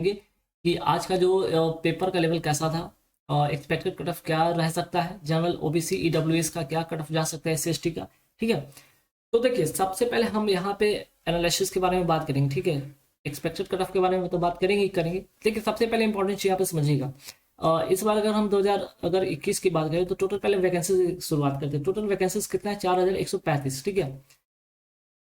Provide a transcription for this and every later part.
कि आज का जो पेपर का लेवल कैसा था, एक्सपेक्टेड कट ऑफ क्या रह सकता है, जनरल ओबीसी ईडब्ल्यूएस का क्या कट ऑफ जा सकता है, एससी का। ठीक है, तो देखिए सबसे पहले हम यहाँ पे एनालिसिस के बारे में बात करेंगे। ठीक है, एक्सपेक्टेड कट ऑफ के बारे में तो बात करेंगे ही करेंगे, लेकिन सबसे पहले इंपॉर्टेंट चीज यहाँ पे समझिएगा। इस बार अगर हम 2021 की बात करें तो टोटल पहले वैकेंसी से शुरुआत करते हैं। टोटल वैकेंसीज कितना है? 4135। ठीक है,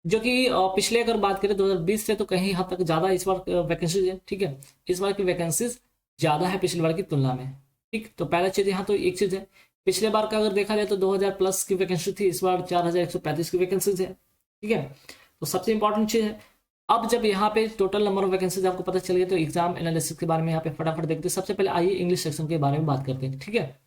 जो कि पिछले अगर बात करें 2020 से तो कहीं हद तक ज़्यादा इस बार वैकेंसीज है। ठीक है, इस बार की वैकेंसीज ज़्यादा है पिछली बार की तुलना में। ठीक, तो पहला चीज़ यहाँ तो एक चीज़ है, पिछले बार का अगर देखा जाए तो 2000 प्लस की वैकेंसी थी, इस बार 4135 की वैकेंसीज है। ठीक है, तो सबसे इंपॉर्टेंट चीज़ है। अब जब यहाँ पे टोटल नंबर ऑफ वैकेंसीज आपको पता चल गया तो एग्जाम एनालिसिस के बारे में यहाँ पे फटाफट देखते हैं। सबसे पहले आइए इंग्लिश सेक्शन के बारे में बात करते हैं। ठीक है,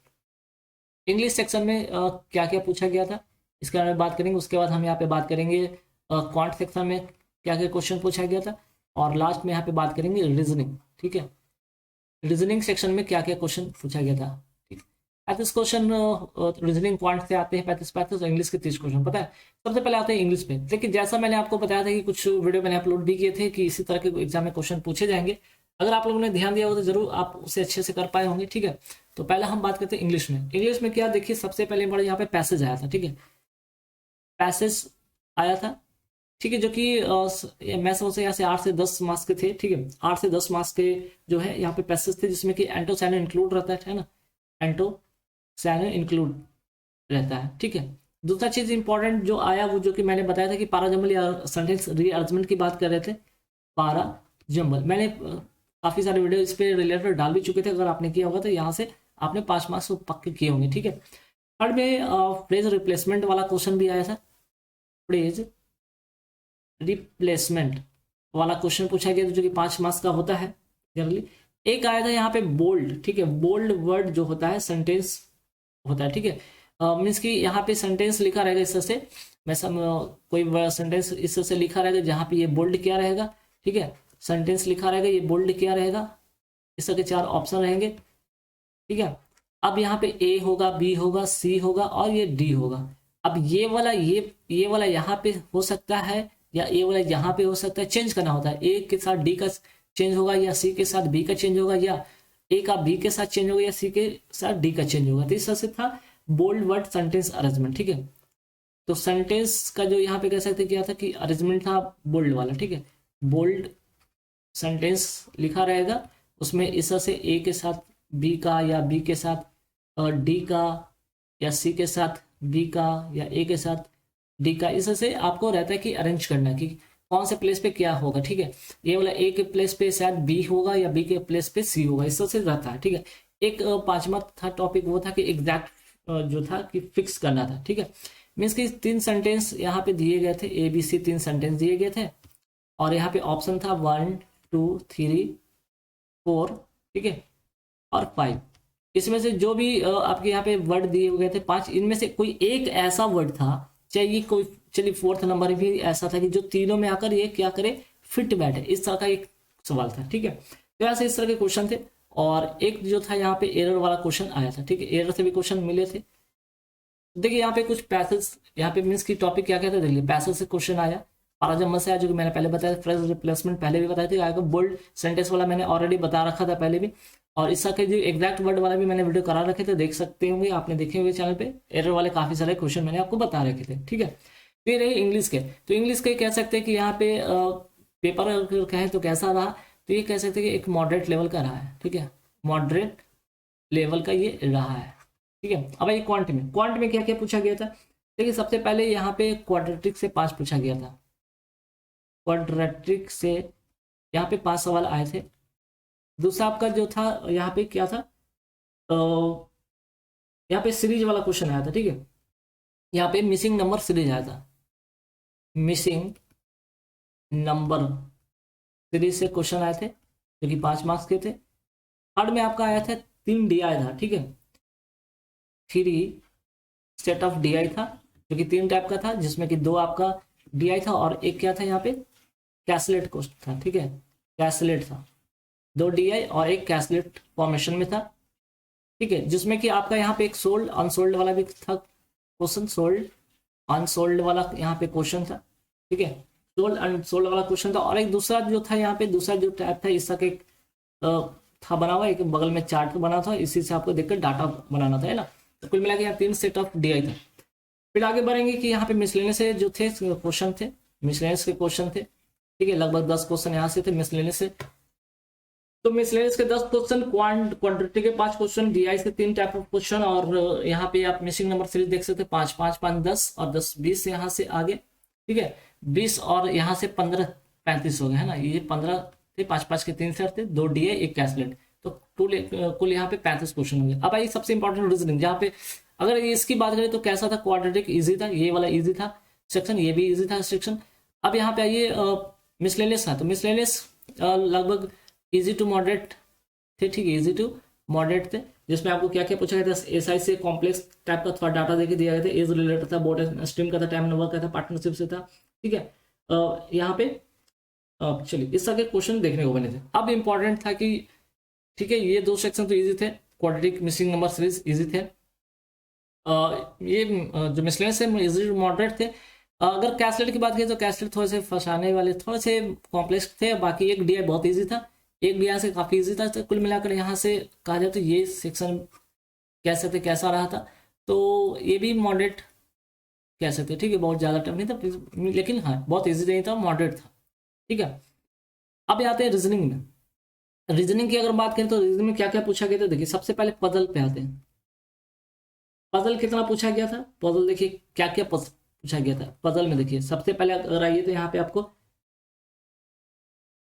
इंग्लिश सेक्शन में क्या क्या पूछा गया था इसके बारे में बात करेंगे। उसके बाद हम यहाँ पे बात करेंगे क्वांट सेक्शन में क्या क्या क्वेश्चन पूछा गया था, और लास्ट में यहाँ पे बात करेंगे रीजनिंग। ठीक है, रीजनिंग सेक्शन में क्या क्या क्वेश्चन पूछा गया था। ठीक, 35 क्वेश्चन रीजनिंग क्वांट से आते हैं, 35 इंग्लिश के 30 क्वेश्चन। पता है, सबसे पहले आते हैं इंग्लिश पे। लेकिन जैसा मैंने आपको बताया था कि कुछ वीडियो मैंने अपलोड भी किए थे कि इसी तरह के एग्जाम में क्वेश्चन पूछे जाएंगे। अगर आप लोगों ने ध्यान दिया हो तो जरूर आप उसे अच्छे से कर पाए होंगे। ठीक है, तो पहले हम बात करते हैं इंग्लिश में। इंग्लिश में क्या, देखिए सबसे पहले बड़ा यहाँ पे पैसेज आया था। ठीक है, पैसेज आया था। ठीक है, जो कि मैं समझता यहाँ से 8 से 10 मार्क्स के थे। ठीक है, 8 से 10 मार्क्स के जो है यहाँ पे पैसेज थे, जिसमें कि एंटो सैनो इंक्लूड रहता है ना, एंटो सैनो इंक्लूड रहता है। ठीक है, दूसरा चीज इंपॉर्टेंट जो आया वो जो कि मैंने बताया था कि पाराजम्बल या सेंटेंस रीअरेंजमेंट की बात कर रहे थे। पाराजम्बल मैंने काफी सारे वीडियो इस पे रिलेटेड डाल भी चुके थे, अगर आपने किया होगा तो यहाँ से आपने 5 मार्क्स पक्के किए होंगे। ठीक है, थर्ड में फ्रेज रिप्लेसमेंट वाला क्वेश्चन भी आया था। फ्रेज रिप्लेसमेंट वाला क्वेश्चन पूछा गया जो कि 5 मार्क्स का होता है जनरली। एक आया था यहाँ पे बोल्ड। ठीक है, बोल्ड वर्ड जो होता है सेंटेंस होता है। ठीक है, मीन्स कि यहाँ पे सेंटेंस लिखा रहेगा इस तरह से, मैं कोई सेंटेंस इस तरह से लिखा रहेगा जहाँ पे ये बोल्ड क्या रहेगा। ठीक है, सेंटेंस लिखा रहेगा, ये बोल्ड क्या रहेगा, इस तरह के 4 ऑप्शन रहेंगे। ठीक है, अब यहाँ पे ए होगा, बी होगा, सी होगा और ये डी होगा। अब ये वाला यहाँ पे हो सकता है, या ए वाला यहाँ पे हो सकता है। चेंज करना होता है, ए के साथ डी का चेंज होगा, या सी के साथ बी का चेंज होगा, या ए का बी के साथ चेंज होगा, या सी के साथ डी का चेंज होगा। तो इस तरह से था बोल्ड वर्ड सेंटेंस अरेंजमेंट। ठीक है, तो सेंटेंस का जो यहाँ पे कह सकते क्या था कि अरेंजमेंट था बोल्ड वाला। ठीक है, बोल्ड सेंटेंस लिखा रहेगा, उसमें इस तरह से ए के साथ बी का, या बी के साथ डी का, या सी के साथ बी का, या ए के साथ डी का। इस तरह से आपको रहता है कि अरेंज करना कि कौन से प्लेस पे क्या होगा। ठीक है, ये वाला ए के प्लेस पे शायद बी होगा, या बी के प्लेस पे सी होगा, इस तरह से रहता है। ठीक है, एक पांचवा था टॉपिक वो था कि एग्जैक्ट जो था कि फिक्स करना था। ठीक है, मीन्स कि 3 सेंटेंस यहाँ पे दिए गए थे, ए बी सी 3 सेंटेंस दिए गए थे, और यहाँ पे ऑप्शन था 1 2 3 4। ठीक है, और 5। इसमें से जो भी आपके यहाँ पे वर्ड दिए गए थे 5, इनमें से कोई एक ऐसा वर्ड था, चाहिए कोई, चलिए 4th नंबर भी ऐसा था कि जो तीनों में आकर ये क्या करे, फिट बैठे, इस तरह का एक सवाल था। ठीक है, तो ऐसे इस तरह के क्वेश्चन थे। और एक जो था यहाँ पे एरर वाला क्वेश्चन आया था। ठीक है, एरर से भी क्वेश्चन मिले थे। देखिए यहाँ पे कुछ पैसेज, यहाँ पे मीन्स की टॉपिक क्या कहते हैं, देखिए पैसेज से क्वेश्चन आया, पाराजम्बल से आया, जो कि मैंने पहले बताया, फ्रेज रिप्लेसमेंट पहले भी बताया था, आएगा बोल्ड सेंटेंस वाला मैंने ऑलरेडी बता रखा था पहले भी, और इसका के जो एग्जैक्ट वर्ड वाला भी मैंने वीडियो करा रखे थे, देख सकते होंगे आपने, देखे हुए चैनल पे एरर वाले काफी सारे क्वेश्चन मैंने आपको बता रखे थे। ठीक है, फिर रही इंग्लिश के, तो इंग्लिश के कह सकते हैं कि यहाँ पे पेपर अगर कहें तो कैसा रहा, तो ये कह सकते हैं कि एक मॉडरेट लेवल का रहा है। ठीक है, मॉडरेट लेवल का ये रहा है। ठीक है, अब ये क्वांट में क्या क्या पूछा गया था। देखिए सबसे पहले यहाँ पे क्वाड्रेटिक से 5 पूछा गया था। क्वाड्रेटिक से यहाँ पे 5 सवाल आए थे। दूसरा आपका जो था यहाँ पे क्या था, यहाँ पे सीरीज वाला क्वेश्चन आया था। ठीक है, यहाँ पे मिसिंग नंबर सीरीज आया था, मिसिंग नंबर सीरीज से क्वेश्चन आए थे जो कि 5 मार्क्स के थे। थर्ड में आपका आया था 3 DI था। ठीक है, 3 सेट ऑफ DI था, जो कि 3 टाइप का था, जिसमें कि 2 आपका DI था और एक क्या था यहाँ पे कैसलेट क्वेश्चन था। ठीक है, कैसलेट था, 2 DI और एक कैसलेट फॉर्मेशन में था। ठीक है, जिसमें कि आपका यहाँ पे एक सोल्ड अनसोल्ड वाला भी था क्वेश्चन, सोल्ड अनसोल्ड वाला यहाँ पे क्वेश्चन था। ठीक है, सोल्ड अनसोल्ड वाला क्वेश्चन था, और एक दूसरा जो था यहाँ पे, दूसरा जो टाइप था इसका के था बना हुआ, एक बगल में चार्ट बना था, इसी से आपको देखकर डाटा बनाना था, है ना। तो कुल मिला के यहाँ 3 सेट ऑफ DI था। फिर आगे बढ़ेंगे कि यहाँ पे मिसलेनियस से जो थे क्वेश्चन थे, मिसलेनियस के क्वेश्चन थे, ठीक है, लगभग 10 क्वेश्चन यहाँ से थे मिसलेनियस से। तो मिसलेनियस के 10 क्वेश्चन, क्वांटिटी के 5 क्वेश्चन, DI से 3 टाइप ऑफ क्वेश्चन, और यहाँ पे आप मिसिंग नंबर सीरीज देख सकते हैं, 5 5 5 10 और 10 20 यहाँ से आगे, ठीक है, 20 और यहाँ से 15 35 हो गए, है ना। ये 15 थे, 5 5 के 3 सेट थे, 2 DI 1 कैसलेट, तो कुल यहाँ पे 35 क्वेश्चन होंगे। अब आइए सबसे इंपॉर्टेंट रीजनिंग, जहाँ पे अगर इसकी बात करें तो कैसा था, क्वाड्रेटिक इजी था, ये वाला इजी था सेक्शन, ये भी इजी था सेक्शन। अब यहाँ पे आइए मिसलेनियस था, तो मिसलेनियस लगभग इजी टू मॉडरेट थे, ठीक है, इजी टू मॉडरेट थे, जिसमें आपको क्या क्या पूछा गया था, एसआई से कॉम्प्लेक्स टाइप का थोड़ा डाटा देके दिया गया था, एज रिलेटेड था, बोर्ड स्ट्रीम का था, टाइम नंबर का था, पार्टनरशिप से था, ठीक है। यहाँ पे चलिए इस तरह के क्वेश्चन देखने को बने थे। अब इंपॉर्टेंट था कि ठीक है, ये 2 सेक्शन तो इजी थे, quadratic missing number series easy थे, ये जो मिसलेनियस है इजी मॉडरेट थे। अगर कैसलेट की बात करें तो कैसलेट थोड़े से फंसाने वाले, थोड़े से कॉम्प्लेक्स थे, बाकी एक DI बहुत इजी था, एक DI से काफी इजी था। तो कुल मिलाकर यहाँ से कहा जाए तो ये सेक्शन कैसे थे, कैसा रहा था, तो ये भी मॉडरेट कह सकते हैं, ठीक है, बहुत ज्यादा टफ नहीं था, लेकिन हाँ बहुत इजी नहीं था, मॉडरेट था, ठीक है। अब आते हैं रीजनिंग में। रीजनिंग की अगर बात करें तो रीजनिंग में क्या क्या पूछा गया था, देखिए सबसे पहले पजल पे आते हैं। पजल कितना पूछा गया था, पजल देखिए क्या क्या पूछा गया था पजल में। देखिए सबसे पहले अगर आइए तो यहाँ पे आपको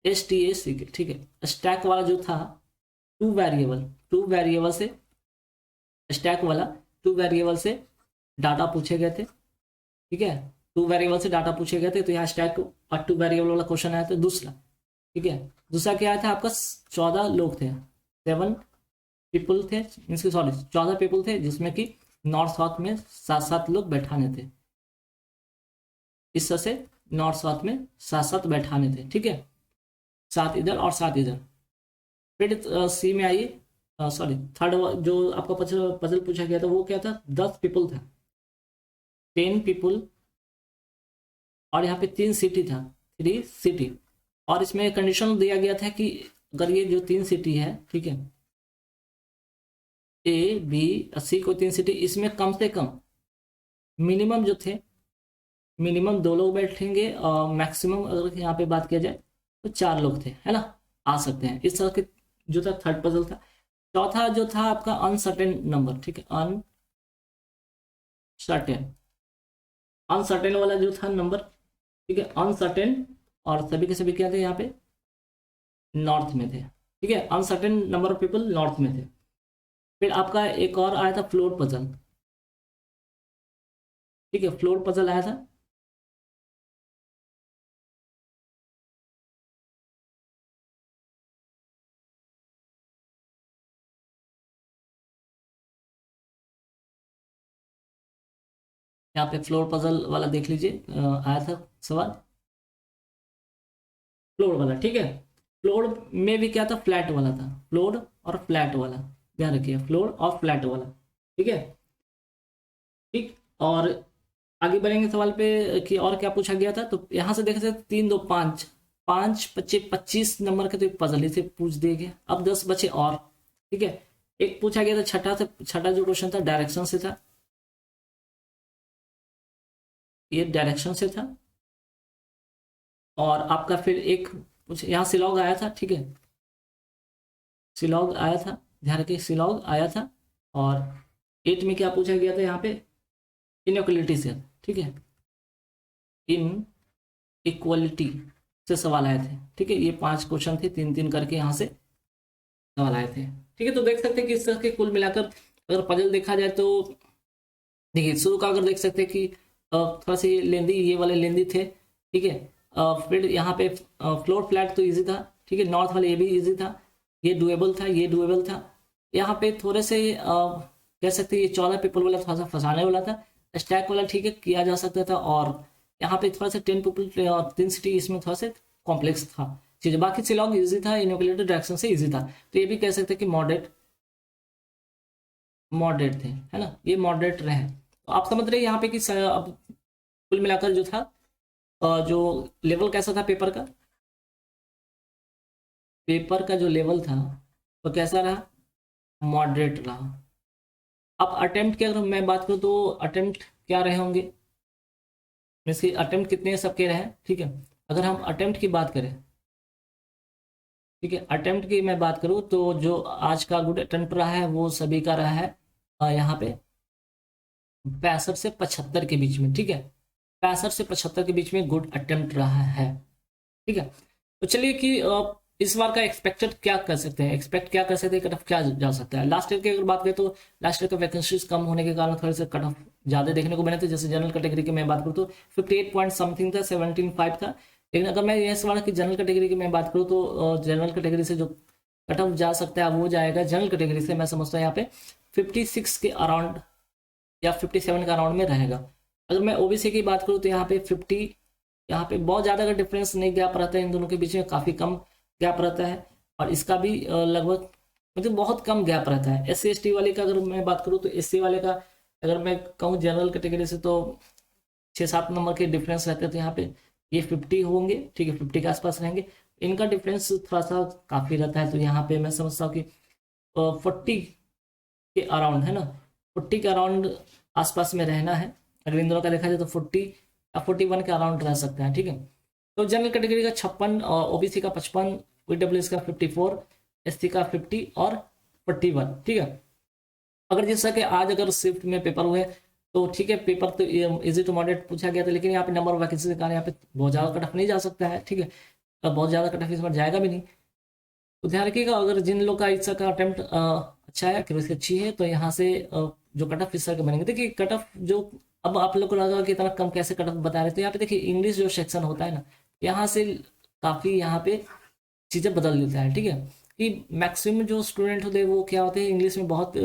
STA, ठीक है, स्टैक वाला जो था, टू वेरिएबल से, स्टैक वाला 2 वेरिएबल से डाटा पूछे गए थे, ठीक है, 2 वेरिएबल से डाटा पूछे गए थे, तो यहाँ स्टैक और 2 वेरिएबल वाला क्वेश्चन आया था दूसरा, ठीक है। दूसरा क्या आया था आपका, 14 लोग थे, 7 पीपल थे, मीन्स सॉरी 14 पीपल थे, जिसमें कि नॉर्थ साउथ में 7 लोग बैठाने थे, इस तरह से नॉर्थ साउथ में 7 बैठाने थे, ठीक है, 7 इधर और 7 इधर। फिर सी में आइए, सॉरी थर्ड जो आपका पजल पूछा गया था वो क्या था, 10 पीपल था, 10 पीपल, और यहाँ पे 3 सिटी था, 3 सिटी, और इसमें कंडीशन दिया गया था कि अगर ये जो 3 सिटी है, ठीक है, A B C को 3 सिटी, इसमें कम से कम मिनिमम जो थे, मिनिमम 2 लोग बैठेंगे, और मैक्सिमम अगर यहाँ पे बात किया जाए तो 4 लोग थे, है ना, आ सकते हैं, इस तरह के जो था थर्ड पजल था। चौथा जो था आपका अनसर्टेन नंबर, ठीक है, अनसर्टेन, अनसर्टेन वाला जो था नंबर, ठीक है, अनसर्टेन, और सभी के सभी क्या थे यहाँ पे, नॉर्थ में थे, ठीक है, uncertain number of people north में थे। फिर आपका एक और आया था फ्लोर पजल, ठीक है, फ्लोर पजल आया था, यहाँ पे फ्लोर पजल वाला देख लीजिए, आया था सवाल फ्लोर वाला, ठीक है। फ्लोर में भी क्या था, फ्लैट वाला था, फ्लोर और फ्लैट वाला, ध्यान रखिए, फ्लोर और फ्लैट वाला, ठीक है, ठीक। और आगे बढ़ेंगे सवाल पे कि और क्या पूछा गया था, तो यहाँ से देख सकते 3 2 5 5 25 नंबर के तो एक पजल से पूछ दिए गए। अब 10 बचे और, ठीक है, एक पूछा गया था छठा जो क्वेश्चन था डायरेक्शन से था, ये डायरेक्शन से था, और आपका फिर एक यहाँ सिलॉग आया था, ठीक है, सिलॉग आया था, ध्यान रखिए सिलॉग आया था। और 8 में क्या पूछा गया था यहाँ पे, इनइक्वलिटी से, ठीक है, इन इक्वलिटी से सवाल आए थे, ठीक है, ये 5 क्वेश्चन थे, 3 3 करके यहाँ से सवाल आए थे, ठीक है। तो देख सकते हैं कि इस तरह के कुल मिलाकर अगर पजल देखा जाए तो देखिए शुरू का अगर देख सकते हैं कि थोड़ा सा लेंदी, ये वाले लेंदी थे, ठीक है। फिर यहाँ पे फ्लोर फ्लैट तो इजी था, ठीक है, नॉर्थ वाले ये भी इजी था, ये डुएबल था, ये डुएबल था। यहाँ पे थोड़े से कह सकते हैं ये 14 पीपल वाला थोड़ा सा फंसाने वाला था, स्टैक वाला ठीक है किया जा सकता था, और यहाँ पे थोड़ा सा 10 पीपल और 3 सिटी, इसमें थोड़ा सा कॉम्प्लेक्स था चीज़, बाकी शिलोंग इजी था, इनोकुलेटेड डायरेक्शन से इजी था, तो ये भी कह सकते हैं कि मॉडरेट मॉडरेट थे, है ना, ये मॉडरेट रहे। तो आप समझ रहे हैं यहाँ पे कि अब कुल मिलाकर जो था जो लेवल कैसा था पेपर का, पेपर का जो लेवल था वो कैसा रहा, मॉडरेट रहा। अब अटेम्प्ट की अगर मैं बात करूँ तो अटेम्प्ट क्या रहे होंगे, मीन्स कि अटेम्प्ट कितने सबके रहे, ठीक है। अगर हम अटेम्प्ट की बात करें, ठीक है, अटेम्प्ट की मैं बात करूँ तो जो आज का गुड अटेम्प्ट रहा है वो सभी का रहा है यहाँ पे 65 से 75 के बीच में, ठीक है। 65 से 75 के बीच में गुड अटेम्प्ट रहा है, ठीक है। तो चलिए कि इस बार का एक्सपेक्टेड क्या कर सकते हैं, एक्सपेक्ट क्या कर सकते हैं, कट ऑफ क्या जा सकता है। लास्ट ईयर की अगर बात करें तो लास्ट ईयर का वैकेंसीज कम होने के कारण थोड़े से कट ऑफ ज़्यादा देखने को मिले थे। जैसे जनरल कैटेगरी की मैं बात करूँ तो 58 पॉइंट समथिंग था, 17.5 था। लेकिन अगर मैं इस बार की जनरल कैटेगरी की मैं बात करूँ तो जनरल कैटेगरी से जो कट ऑफ जा सकता है वो जाएगा जनरल कैटेगरी से, मैं समझता हूँ यहाँ पे 56 के अराउंड या 57 का अराउंड में रहेगा। अगर मैं ओबीसी की बात करूँ तो यहाँ पे 50, यहाँ पे बहुत ज़्यादा का डिफरेंस नहीं, गैप रहता है इन दोनों के बीच में, काफ़ी कम गैप रहता है। और इसका भी लगभग मतलब बहुत कम गैप रहता है। एस सी वाले का अगर मैं बात करूँ तो एस वाले का अगर मैं कहूँ जनरल कैटेगरी से तो 6-7 नंबर के डिफरेंस रहते हैं। तो यहाँ पे ये 50 होंगे, ठीक है, 50 के आसपास रहेंगे। इनका डिफरेंस थोड़ा सा काफ़ी रहता है। तो यहाँ पे मैं समझता हूँ कि 40 के अराउंड है ना, 40 के अराउंड आसपास में रहना है। अगर इन दोनों का देखा जाए तो 40 या 41 के अराउंड रह सकता है, ठीक है। तो जनरल कैटेगरी का 56 और ओबीसी का 55, ईडब्ल्यूएस का 54, एससी का 50 और 41, ठीक है। अगर जैसा कि आज अगर शिफ्ट में पेपर हुए तो ठीक है, पेपर तो इजी टू मॉडरेट पूछा गया था, लेकिन यहाँ पे नंबर ऑफ वैकेंसी के कारण यहाँ पे बहुत ज़्यादा कट ऑफ नहीं जा सकता है, ठीक है। बहुत ज़्यादा कट ऑफ इस बार जाएगा भी नहीं। तो ध्यान रखिएगा, अगर जिन लोग का इस का अटेम्प्ट अच्छा है, एक्यूरेसी अच्छी है, तो यहाँ से जो कट ऑफ इस तरह के बनेंगे। देखिए कट ऑफ जो अब आप लोग को लगा कि इतना कम कैसे कट ऑफ बता रहे थे, यहाँ पे देखिए इंग्लिश जो सेक्शन होता है ना, यहाँ से काफ़ी यहाँ पे चीज़ें बदल देता है, ठीक है। कि मैक्सिमम जो स्टूडेंट होते हैं वो क्या होते हैं, इंग्लिश में बहुत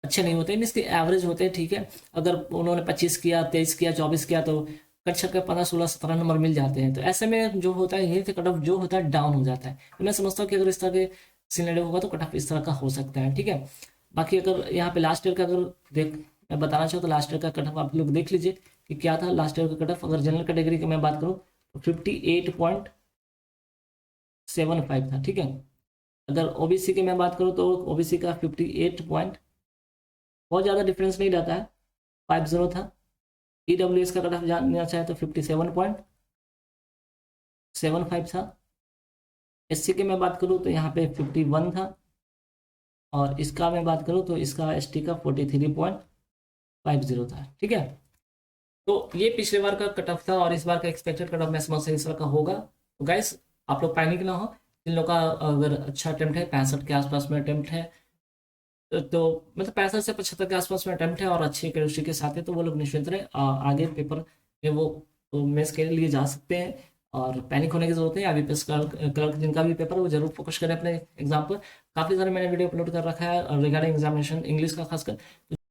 अच्छे नहीं होते, मीन्स के एवरेज होते हैं, ठीक है। अगर उन्होंने 25 किया, 23 किया, 24 किया तो कट छट के 15, 16, 17 नंबर मिल जाते हैं। तो ऐसे में जो होता है यही से कट ऑफ जो होता है डाउन हो जाता है। तो मैं समझता हूँ कि अगर इस तरह के सिनेरियो होगा तो कट ऑफ इस तरह का हो सकता है, ठीक है। बाकी अगर यहाँ पे लास्ट ईयर का अगर देख मैं बताना चाहूँ तो लास्ट ईयर का कट ऑफ आप लोग देख लीजिए कि क्या था लास्ट ईयर का कट ऑफ। अगर जनरल कैटेगरी की मैं बात करूँ तो 58.75 था, ठीक है। अगर ओबीसी की मैं बात करूँ तो ओबीसी का 58 पॉइंट, बहुत ज़्यादा डिफरेंस नहीं रहता है, 50 था। ईडब्ल्यूएस का कट ऑफ जानना चाहे तो 57.75 था। एससी की मैं बात करूँ तो यहाँ पे 51 था। और इसका मैं बात करूँ तो इसका एसटी का 43.50 था, ठीक है। तो ये पिछले बार का कट ऑफ था और इस बार का एक्सपेक्टेड कट ऑफ मैं समझ से इस बार का होगा। तो गाइस आप लोग पैनिक ना हो, जिन लोग का अगर अच्छा अटेम्प्ट है, 65 के आसपास में अटेम्प्ट है, तो मतलब 65 से 75 के आसपास में अटेम्प्ट है और अच्छी एक्यूरेसी के साथ है, तो वो लोग निश्चिंत रहे, आगे पेपर में वो मेंस के लिए जा सकते हैं। और पैनिक होने की जरूरत नहीं। अभी क्लर्क जिनका भी पेपर है वो जरूर फोकस करें अपने एग्जाम पर। काफ़ी सारे मैंने वीडियो अपलोड कर रखा है रिगार्डिंग एग्जामिनेशन इंग्लिश का खासकर।